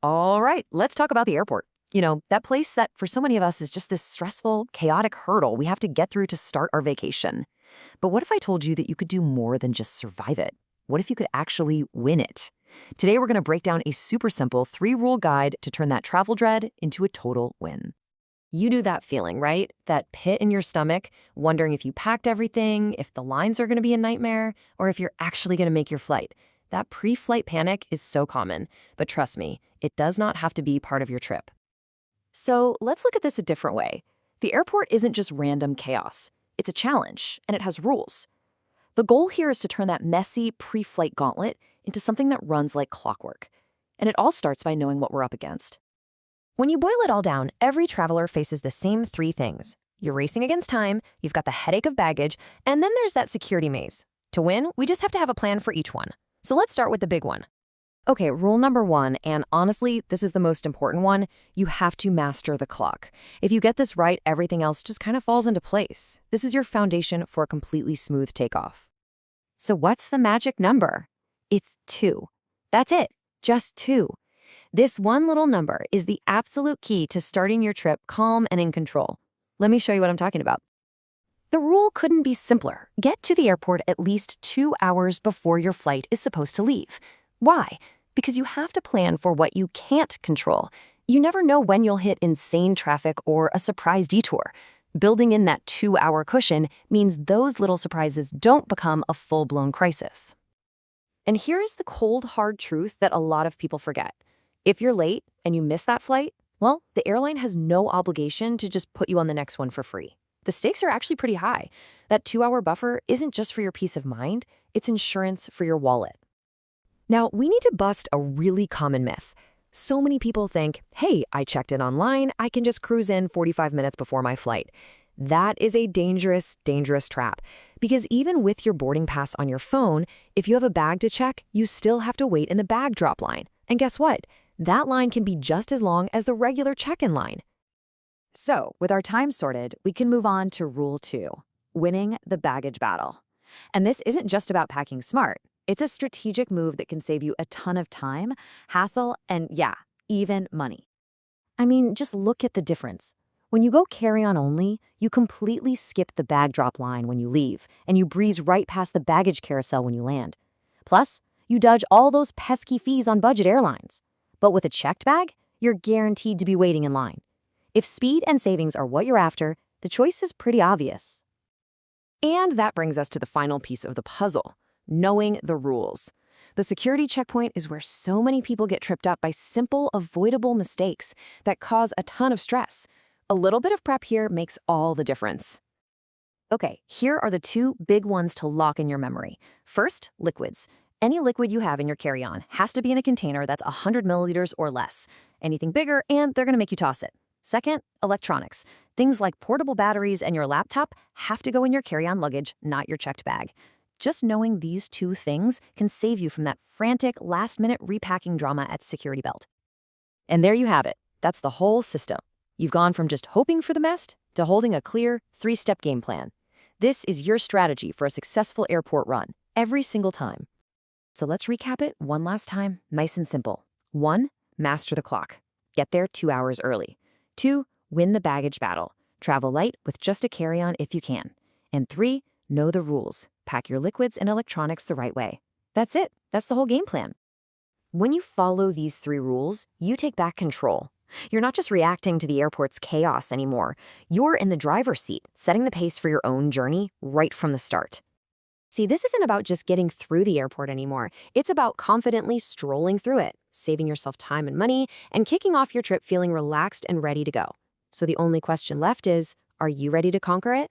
All right, let's talk about the airport. That place that for so many of us is just this stressful, chaotic hurdle we have to get through to start our vacation. But what if I told you that you could do more than just survive it? What if you could actually win it? Today, we're going to break down a super simple three-rule guide to turn that travel dread into a total win. You knew that feeling, right? That pit in your stomach, wondering if you packed everything, if the lines are going to be a nightmare, or if you're actually going to make your flight. That pre-flight panic is so common, but trust me, it does not have to be part of your trip. So let's look at this a different way. The airport isn't just random chaos. It's a challenge, and it has rules. The goal here is to turn that messy pre-flight gauntlet into something that runs like clockwork. And it all starts by knowing what we're up against. When you boil it all down, every traveler faces the same three things. You're racing against time, you've got the headache of baggage, and then there's that security maze. To win, we just have to have a plan for each one. So let's start with the big one. Okay, rule number one, and honestly, this is the most important one, you have to master the clock. If you get this right, everything else just kind of falls into place. This is your foundation for a completely smooth takeoff. So what's the magic number? It's 2. That's it, just 2. This one little number is the absolute key to starting your trip calm and in control. Let me show you what I'm talking about. The rule couldn't be simpler. Get to the airport at least 2 hours before your flight is supposed to leave. Why? Because you have to plan for what you can't control. You never know when you'll hit insane traffic or a surprise detour. Building in that 2-hour cushion means those little surprises don't become a full-blown crisis. And here's the cold, hard truth that a lot of people forget. If you're late and you miss that flight, well, the airline has no obligation to just put you on the next one for free. The stakes are actually pretty high. That 2-hour buffer isn't just for your peace of mind, it's insurance for your wallet. Now, we need to bust a really common myth. So many people think, hey, I checked in online, I can just cruise in 45 minutes before my flight. That is a dangerous, dangerous trap. Because even with your boarding pass on your phone, if you have a bag to check, you still have to wait in the bag drop line. And guess what? That line can be just as long as the regular check-in line. So, with our time sorted, we can move on to rule 2, winning the baggage battle. And this isn't just about packing smart. It's a strategic move that can save you a ton of time, hassle, and yeah, even money. I mean, just look at the difference. When you go carry-on only, you completely skip the bag drop line when you leave, and you breeze right past the baggage carousel when you land. Plus, you dodge all those pesky fees on budget airlines. But with a checked bag, you're guaranteed to be waiting in line. If speed and savings are what you're after, the choice is pretty obvious. And that brings us to the final piece of the puzzle, knowing the rules. The security checkpoint is where so many people get tripped up by simple, avoidable mistakes that cause a ton of stress. A little bit of prep here makes all the difference. Okay, here are the 2 big ones to lock in your memory. First, liquids. Any liquid you have in your carry-on has to be in a container that's 100 milliliters or less. Anything bigger, and they're going to make you toss it. Second, electronics. Things like portable batteries and your laptop have to go in your carry-on luggage, not your checked bag. Just knowing these 2 things can save you from that frantic, last-minute repacking drama at security belt. And there you have it. That's the whole system. You've gone from just hoping for the best to holding a clear 3-step game plan. This is your strategy for a successful airport run, every single time. So let's recap it one last time, nice and simple. 1, master the clock. Get there 2 hours early. 2, win the baggage battle. Travel light with just a carry-on if you can. And 3, know the rules. Pack your liquids and electronics the right way. That's it. That's the whole game plan. When you follow these 3 rules, you take back control. You're not just reacting to the airport's chaos anymore. You're in the driver's seat, setting the pace for your own journey right from the start. See, this isn't about just getting through the airport anymore. It's about confidently strolling through it, saving yourself time and money, and kicking off your trip feeling relaxed and ready to go. So the only question left is, are you ready to conquer it?